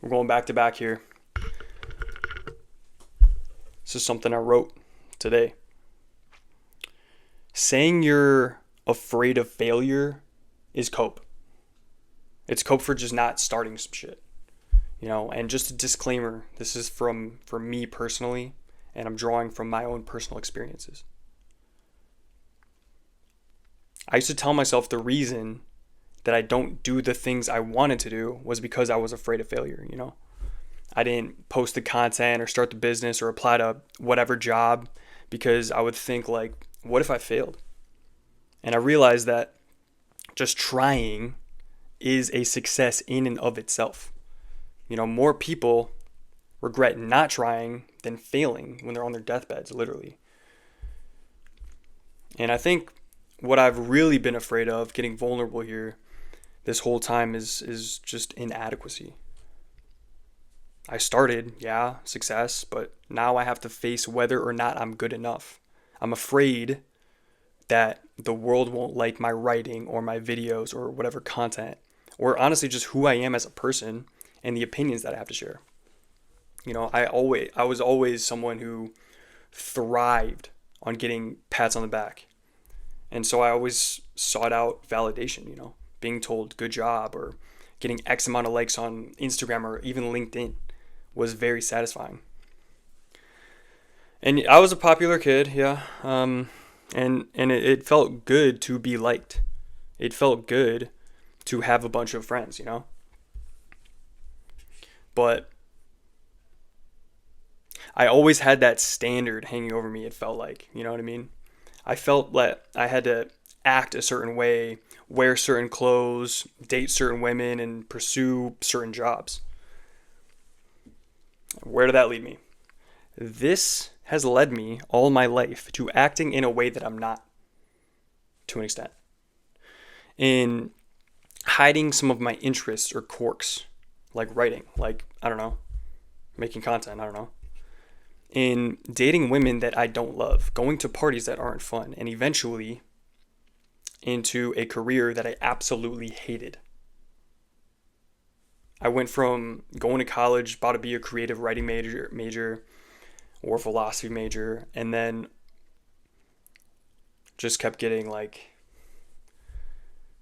We're going back to back here. This is something I wrote today. Saying you're afraid of failure is cope. It's cope for just not starting some shit. And just a disclaimer, this is from me personally, and I'm drawing from my own personal experiences. I used to tell myself the reason that I don't do the things I wanted to do was because I was afraid of failure. I didn't post the content or start the business or apply to whatever job because I would think like, what if I failed? And I realized that just trying is a success in and of itself. More people regret not trying than failing when they're on their deathbeds, literally. And I think what I've really been afraid of, getting vulnerable here this whole time, is just inadequacy. I started, yeah, success, but now I have to face whether or not I'm good enough. I'm afraid that the world won't like my writing or my videos or whatever content, or honestly just who I am as a person and the opinions that I have to share. I was always someone who thrived on getting pats on the back. And so I always sought out validation, being told good job or getting X amount of likes on Instagram or even LinkedIn was very satisfying. And I was a popular kid, yeah. And it felt good to be liked. It felt good to have a bunch of friends. But I always had that standard hanging over me, it felt like, you know what I mean? I felt that I had to act a certain way, wear certain clothes, date certain women, and pursue certain jobs. Where did that lead me? This has led me all my life to acting in a way that I'm not, to an extent. In hiding some of my interests or quirks, like writing, like, I don't know, making content, I don't know. In dating women that I don't love, going to parties that aren't fun, and eventually into a career that I absolutely hated. I went from going to college, about to be a creative writing major or philosophy major, and then just kept getting like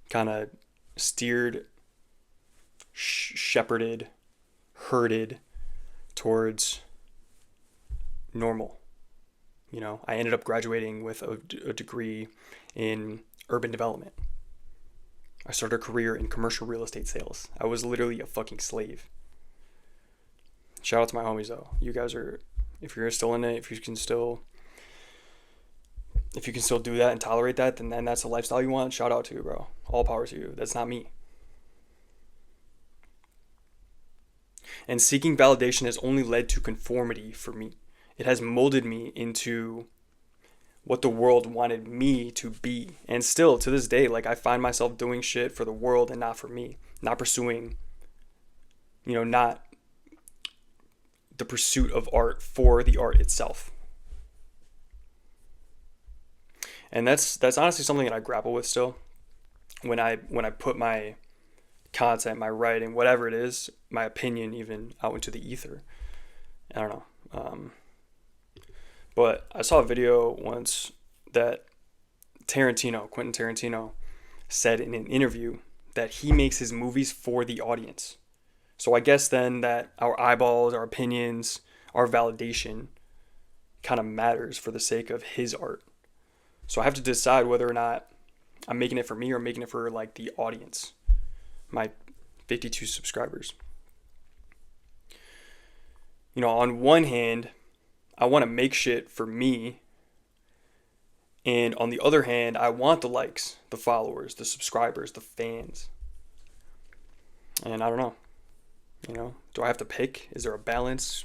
kind of steered, shepherded, herded towards normal. I ended up graduating with a degree in urban development. I started a career in commercial real estate sales. I was literally a fucking slave. Shout out to my homies though. You guys are, if you're still in it, if you can still do that and tolerate that, then that's the lifestyle you want. Shout out to you, bro. All power to you. That's not me. And seeking validation has only led to conformity for me. It has molded me into what the world wanted me to be. And still to this day, like I find myself doing shit for the world and not for me. Not pursuing, not the pursuit of art for the art itself. And that's honestly something that I grapple with still. When I put my content, my writing, whatever it is, my opinion even out into the ether. I don't know. But I saw a video once that Quentin Tarantino, said in an interview that he makes his movies for the audience. So I guess then that our eyeballs, our opinions, our validation kind of matters for the sake of his art. So I have to decide whether or not I'm making it for me or making it for like the audience, my 52 subscribers. On one hand, I want to make shit for me. And on the other hand, I want the likes, the followers, the subscribers, the fans. And I don't know. Do I have to pick? Is there a balance?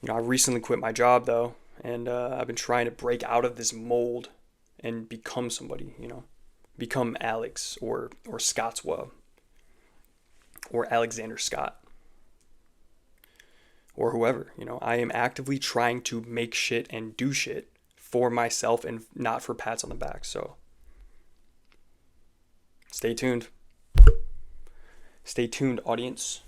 I recently quit my job though, and I've been trying to break out of this mold and become somebody, become Alex or Scottswell or Alexander Scott or whoever. I am actively trying to make shit and do shit for myself and not for pats on the back. So stay tuned. Stay tuned, audience.